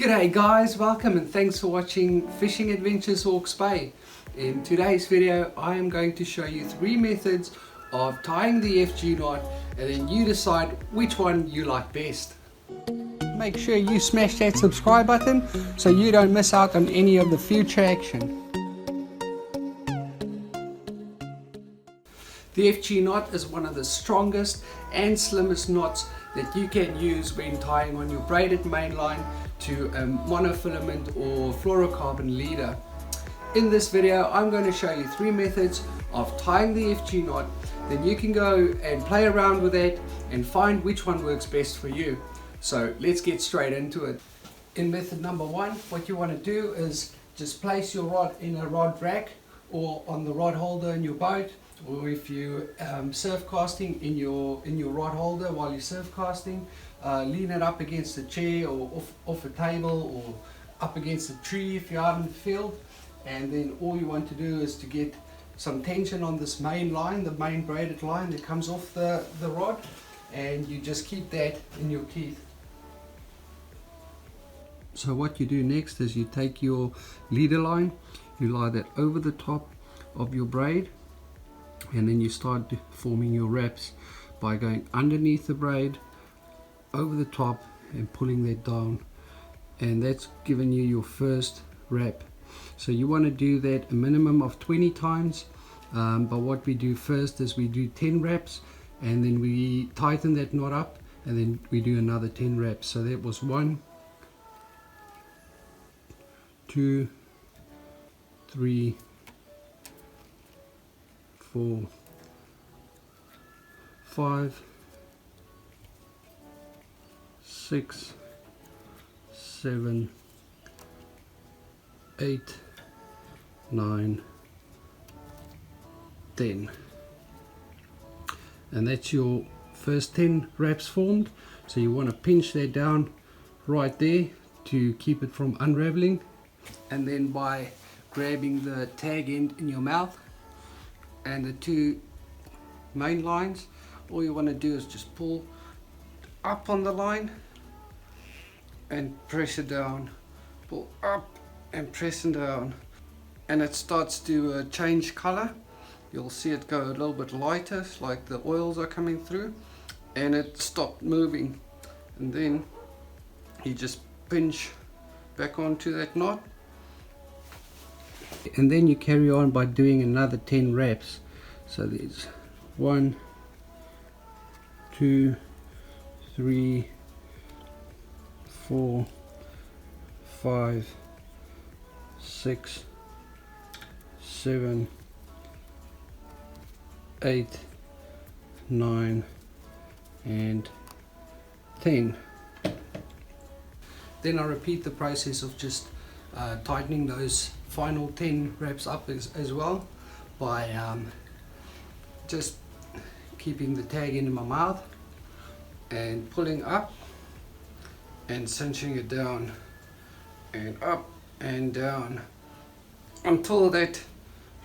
G'day guys, welcome and thanks for watching Fishing Adventures Hawke's Bay. In today's video I am going to show you 3 methods of tying the FG knot, and then you decide which one you like best. Make sure you smash that subscribe button so you don't miss out on any of the future action. The FG knot is one of the strongest and slimmest knots that you can use when tying on your braided main line to a monofilament or fluorocarbon leader. In this video I'm going to show you 3 methods of tying the FG knot. Then you can go and play around with that and find which one works best for you. So let's get straight into it. In method number 1, what you want to do is just place your rod in a rod rack or on the rod holder in your boat, or if you surf casting in your rod holder while you're surf casting, lean it up against a chair or off a table or up against a tree if you're out in the field. And then all you want to do is to get some tension on this main line, the main braided line that comes off the rod, and you just keep that in your teeth. So what you do next is you take your leader line, you lie that over the top of your braid, and then you start forming your wraps by going underneath the braid, over the top, and pulling that down, and that's giving you your first wrap. So you want to do that a minimum of 20 times, but what we do first is we do 10 wraps, and then we tighten that knot up, and then we do another 10 wraps. So that was 1, 2, 3, 4, 5, 6, 7, 8, 9, 10, and that's your first 10 wraps formed. So you want to pinch that down right there to keep it from unraveling, and then by grabbing the tag end in your mouth and the 2 main lines, all you want to do is just pull up on the line and press it down, pull up and press it down, and it starts to change color. You'll see it go a little bit lighter, like the oils are coming through, and it stopped moving. And then you just pinch back onto that knot, and then you carry on by doing another 10 wraps. So there's 1, 2, 3, 4, 5, 6, 7, 8, 9, and 10. Then I repeat the process of just tightening those final 10 wraps up as well by just keeping the tag in my mouth and pulling up and cinching it down and up and down until that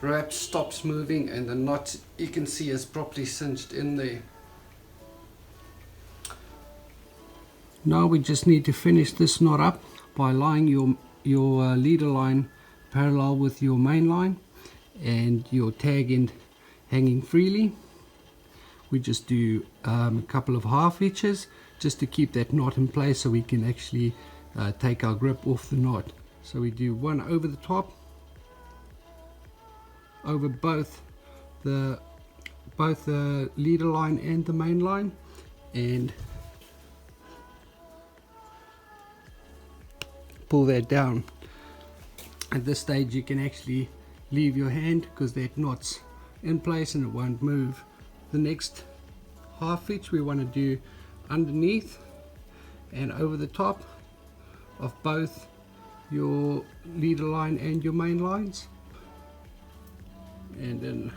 wrap stops moving and the knot, you can see, is properly cinched in there. Now we just need to finish this knot up by lying your leader line parallel with your main line and your tag end hanging freely. We just do a couple of half hitches just to keep that knot in place so we can actually take our grip off the knot. So we do 1 over the top, over both the leader line and the main line, and pull that down. At this stage you can actually leave your hand because that knot's in place and it won't move. The next half hitch we want to do underneath and over the top of both your leader line and your main lines, and then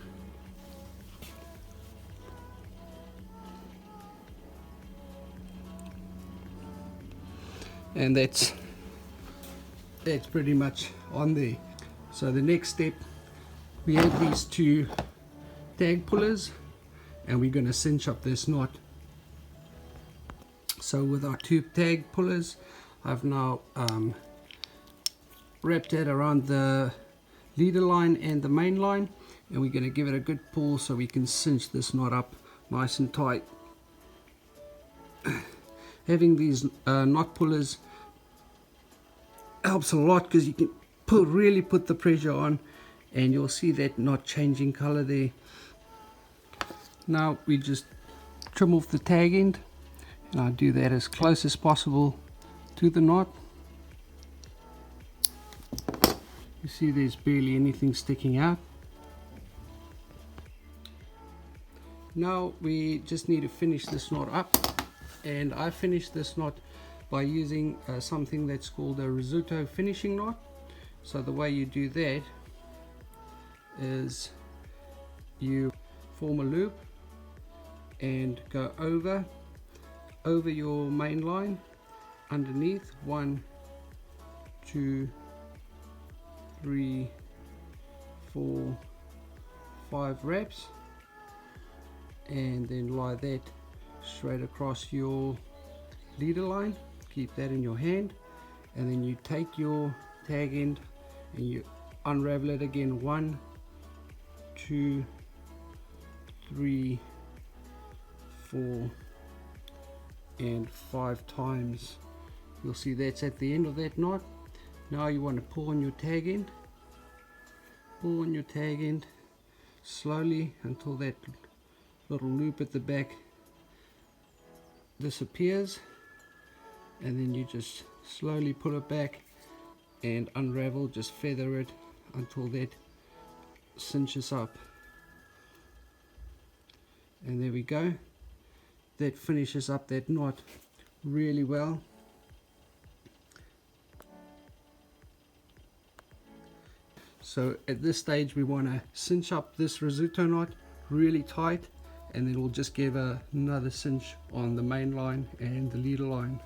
that's pretty much on there. So the next step, we have these 2 tag pullers and we're going to cinch up this knot. So with our 2 tag pullers, I've now wrapped it around the leader line and the main line, and we're going to give it a good pull so we can cinch this knot up nice and tight. Having these knot pullers helps a lot because you can really put the pressure on, and you'll see that knot changing color there. Now we just trim off the tag end, and I do that as close as possible to the knot. You see there's barely anything sticking out. Now we just need to finish this knot up, and I finish this knot by using something that's called a risotto finishing knot. So the way you do that is you form a loop and go over your main line, underneath 1, 2, 3, 4, 5 wraps, and then lie that straight across your leader line. Keep that in your hand, and then you take your tag end and you unravel it again 1, 2, 3, 4 and 5 times. You'll see that's at the end of that knot. Now you want to pull on your tag end, slowly until that little loop at the back disappears, and then you just slowly pull it back and unravel, just feather it until that cinches up. And there we go. That finishes up that knot really well. So at this stage we want to cinch up this risotto knot really tight, and then we'll just give another cinch on the main line and the leader line.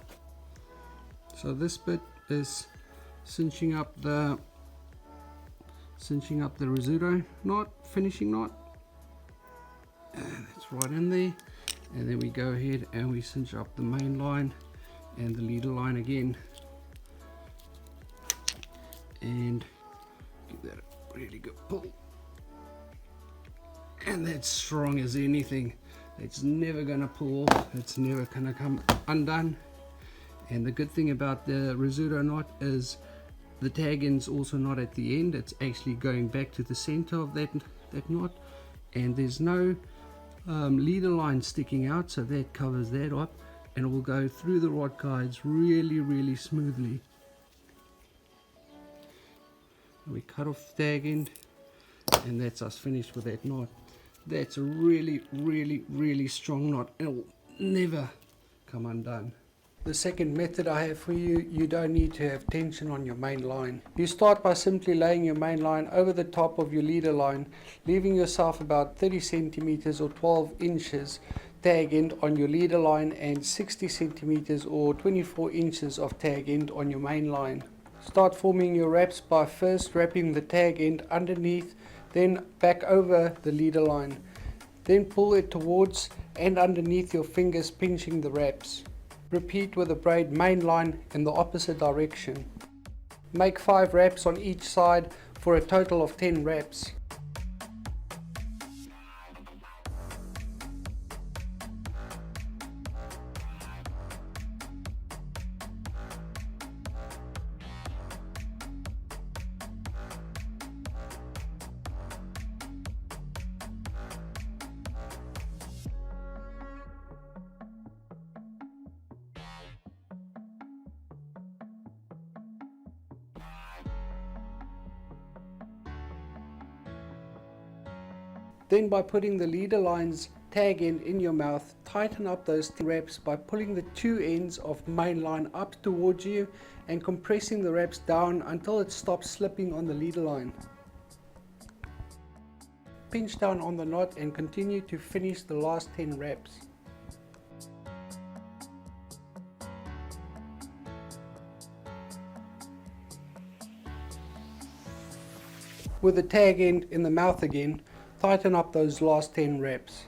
So this bit is cinching up the risotto knot, finishing knot, and that's right in there. And then we go ahead and we cinch up the main line and the leader line again, and give that a really good pull. And that's strong as anything. It's never gonna pull off, it's never gonna come undone. And the good thing about the risotto knot is the tag end's also not at the end, it's actually going back to the center of that knot, and there's no leader line sticking out, so that covers that up, and it will go through the rod guides really smoothly. We cut off the tag end, and that's us finished with that knot. That's a really strong knot, and it will never come undone. The second method I have for you, you don't need to have tension on your main line. You start by simply laying your main line over the top of your leader line, leaving yourself about 30 centimeters or 12 inches tag end on your leader line and 60 centimeters or 24 inches of tag end on your main line. Start forming your wraps by first wrapping the tag end underneath, then back over the leader line. Then pull it towards and underneath your fingers, pinching the wraps. Repeat with a braid main line in the opposite direction. Make 5 wraps on each side for a total of 10 wraps. Then by putting the leader line's tag end in your mouth, tighten up those 10 wraps by pulling the 2 ends of main line up towards you and compressing the wraps down until it stops slipping on the leader line. Pinch down on the knot and continue to finish the last 10 wraps. With the tag end in the mouth again, tighten up those last 10 wraps.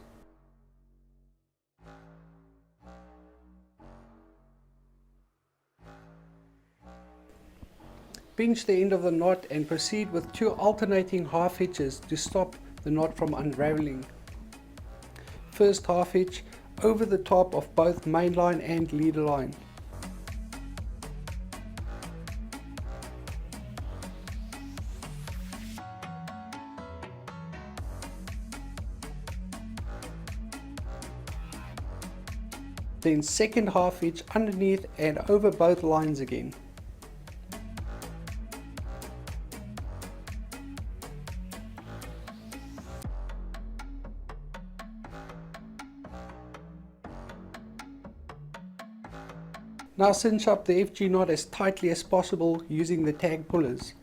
Pinch the end of the knot and proceed with 2 alternating half hitches to stop the knot from unraveling. First half hitch over the top of both main line and leader line. Then second half hitch underneath and over both lines again. Now cinch up the FG knot as tightly as possible using the tag pullers.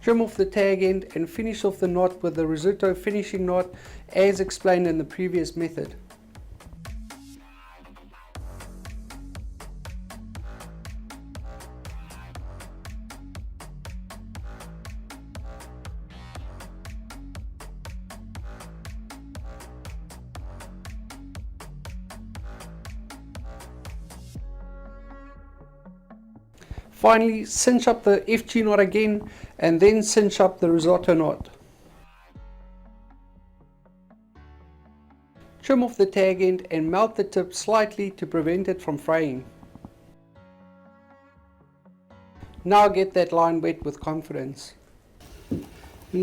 Trim off the tag end and finish off the knot with the risotto finishing knot as explained in the previous method. Finally, cinch up the FG knot again and then cinch up the risotto knot. Trim off the tag end and melt the tip slightly to prevent it from fraying. Now get that line wet with confidence. In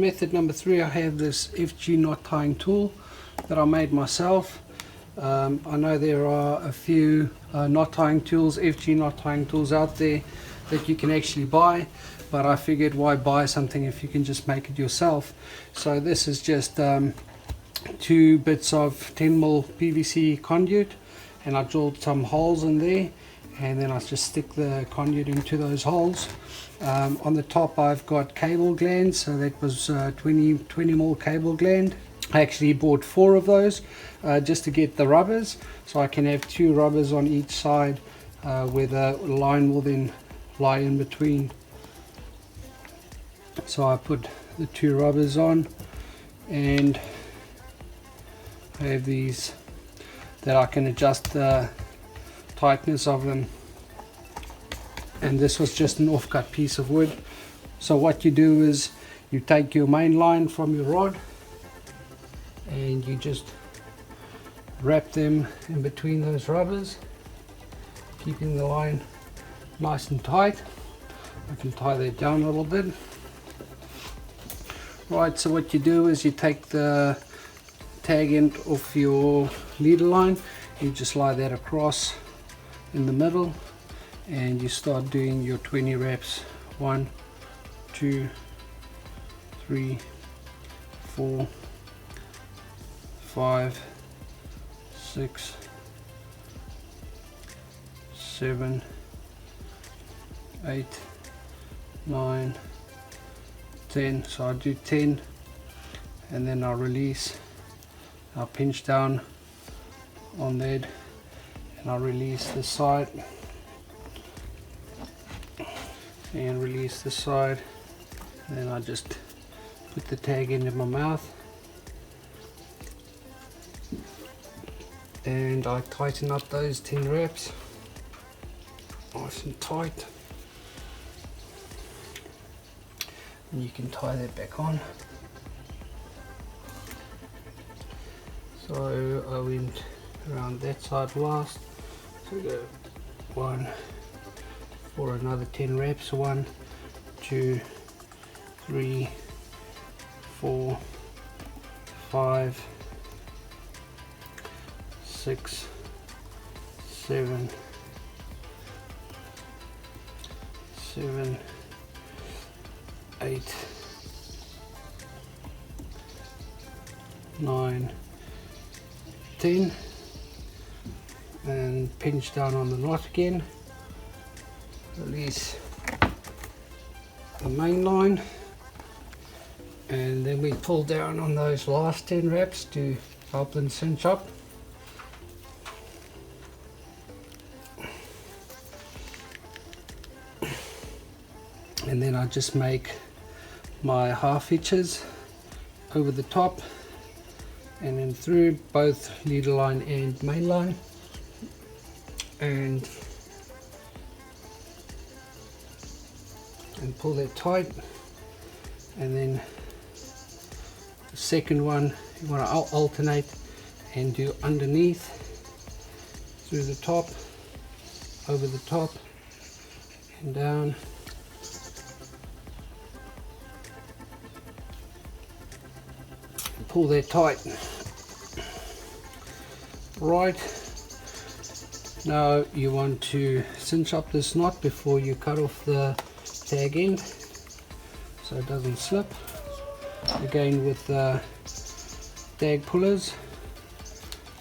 method number 3, I have this FG knot tying tool that I made myself. I know there are a few knot tying tools, FG knot tying tools out there that you can actually buy, but I figured why buy something if you can just make it yourself. So this is just 2 bits of 10mm PVC conduit, and I drilled some holes in there, and then I just stick the conduit into those holes. On the top I've got cable glands, so that was 20mm cable gland. I actually bought 4 of those just to get the rubbers, so I can have 2 rubbers on each side where the line will then lie in between. So I put the 2 rubbers on, and I have these that I can adjust the tightness of them, and this was just an off-cut piece of wood. So what you do is you take your main line from your rod and you just wrap them in between those rubbers, keeping the line nice and tight. I can tie that down a little bit. Right, so what you do is you take the tag end off your leader line, you just lie that across in the middle, and you start doing your 20 wraps. 1, 2, 3, 4, 5, 6, 7, 8, 9, 10. So I do 10, and then I'll release. I'll pinch down on that, and I'll release this side and release this side, and then I just put the tag into my mouth and I tighten up those 10 wraps nice and tight, and you can tie that back on. So I went around that side last, so we go 1 for another 10 wraps. 1, 2, 3, 4, 5, 6, 7, 8, 9, 10, and pinch down on the knot again. Release the main line, and then we pull down on those last 10 wraps to help them cinch up. And then I just make my half hitches over the top, and then through both leader line and main line, and pull that tight. And then the second one you want to alternate and do underneath, through the top, over the top, and down. And pull that tight. Right, now you want to cinch up this knot before you cut off the tag end so it doesn't slip. Again with the tag pullers,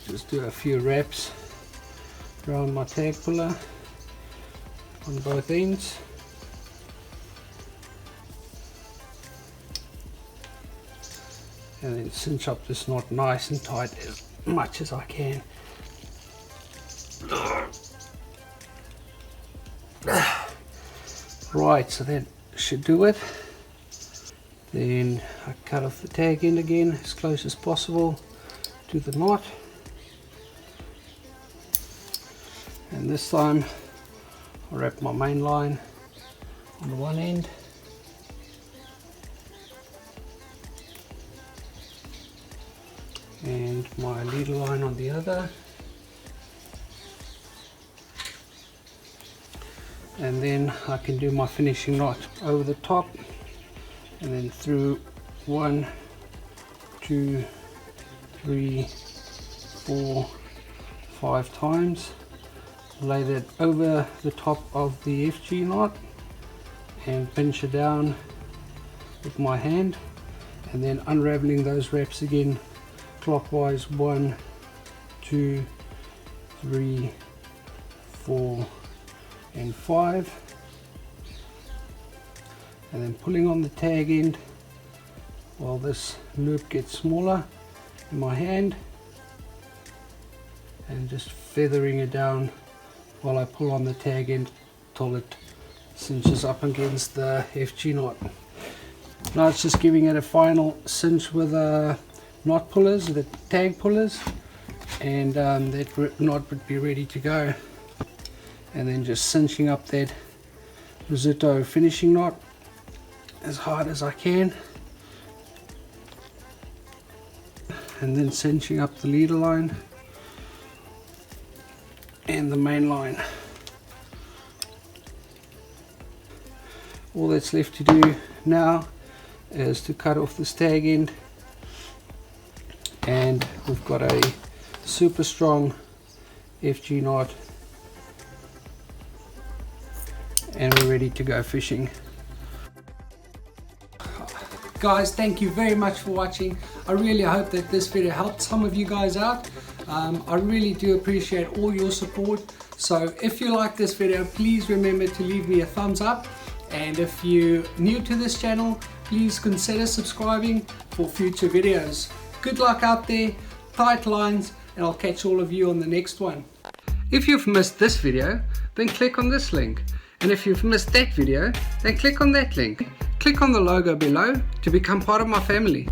just do a few wraps around my tag puller on both ends. And then cinch up this knot nice and tight as much as I can. Right, so that should do it. Then I cut off the tag end again as close as possible to the knot. And this time I'll wrap my main line on the one end. And my leader line on the other. And then I can do my finishing knot over the top and then through 1, 2, 3, 4, 5 times. Lay that over the top of the FG knot and pinch it down with my hand, and then unraveling those wraps again clockwise. 1, 2, 3, 4 and 5, and then pulling on the tag end while this loop gets smaller in my hand, and just feathering it down while I pull on the tag end till it cinches up against the FG knot. Now it's just giving it a final cinch with knot pullers, the tag pullers, and that knot would be ready to go. And then just cinching up that risotto finishing knot as hard as I can, and then cinching up the leader line and the main line. All that's left to do now is to cut off this tag end, and we've got a super strong FG knot and we're ready to go fishing. Guys, thank you very much for watching. I really hope that this video helped some of you guys out. I really do appreciate all your support. So if you like this video, please remember to leave me a thumbs up, and if you're new to this channel, please consider subscribing for future videos. Good luck out there, tight lines, and I'll catch all of you on the next one. If you've missed this video, then click on this link. And if you've missed that video, then click on that link. Click on the logo below to become part of my family.